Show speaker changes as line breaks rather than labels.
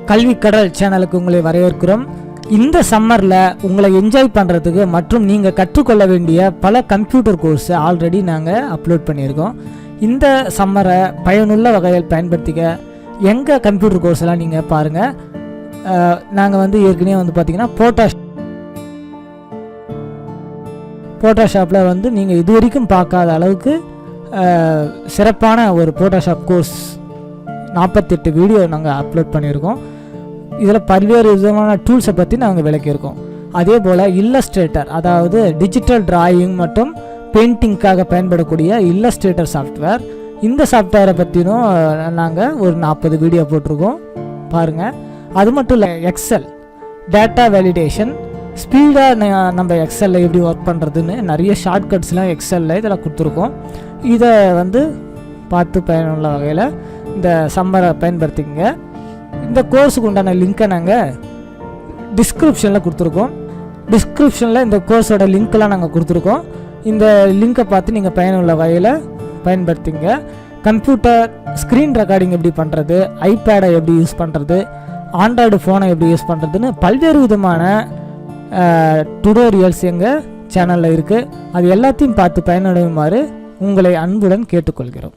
கல்வி கடல் சேனலுக்கு உங்களை வரவேற்கிறோம். இந்த சம்மரில் உங்களை என்ஜாய் பண்ணுறதுக்கு மற்றும் நீங்கள் கற்றுக்கொள்ள வேண்டிய பல கம்ப்யூட்டர் கோர்ஸை ஆல்ரெடி நாங்கள் அப்லோட் பண்ணியிருக்கோம். இந்த சம்மரை பயனுள்ள வகையில் பயன்படுத்திக்க எங்கள் கம்ப்யூட்டர் கோர்ஸ் எல்லாம் நீங்கள் பாருங்கள். நாங்கள் ஏற்கனவே பார்த்திங்கன்னா ஃபோட்டோஷாப்பில் நீங்கள் இது வரைக்கும் பார்க்காத அளவுக்கு சிறப்பான ஒரு ஃபோட்டோஷாப் கோர்ஸ் 48 வீடியோ நாங்கள் அப்லோட் பண்ணியிருக்கோம். இதில் பல்வேறு விதமான டூல்ஸை பற்றி நாங்கள் விளக்கியிருக்கோம். அதே போல் இல்லஸ்ட்ரேட்டர், அதாவது டிஜிட்டல் டிராயிங் மற்றும் பெயிண்டிங்காக பயன்படக்கூடிய இல்லஸ்ட்ரேட்டர் சாஃப்ட்வேர், இந்த சாஃப்ட்வேரை பற்றினும் நாங்கள் ஒரு 40 வீடியோ போட்டிருக்கோம், பாருங்கள். அது மட்டும் இல்லை, எக்ஸல் டேட்டா வேலிடேஷன், ஸ்பீடாக நம்ம எக்ஸலில் எப்படி ஒர்க் பண்ணுறதுன்னு நிறைய ஷார்ட்கட்ஸ்லாம் எக்ஸலில் இதில் கொடுத்துருக்கோம். இதை பார்த்து பயனுள்ள வகையில் இந்த சம்மரை பயன்படுத்திக்கங்க. இந்த கோர்ஸுக்கு உண்டான லிங்க்கை நாங்கள் டிஸ்கிரிப்ஷனில் கொடுத்துருக்கோம். டிஸ்கிரிப்ஷனில் இந்த கோர்ஸோட லிங்க்கெலாம் நாங்கள் கொடுத்துருக்கோம். இந்த லிங்க்கை பார்த்து நீங்கள் பயனுள்ள வகையில் பயன்படுத்திங்க. கம்ப்யூட்டர் ஸ்க்ரீன் ரெக்கார்டிங் எப்படி பண்ணுறது, ஐபேடை எப்படி யூஸ் பண்ணுறது, ஆண்ட்ராய்டு ஃபோனை எப்படி யூஸ் பண்ணுறதுன்னு பல்வேறு விதமான டுடோரியல்ஸ் எங்கள் சேனலில் இருக்குது. அது எல்லாத்தையும் பார்த்து பயனடையுமாறு உங்களை அன்புடன் கேட்டுக்கொள்கிறோம்.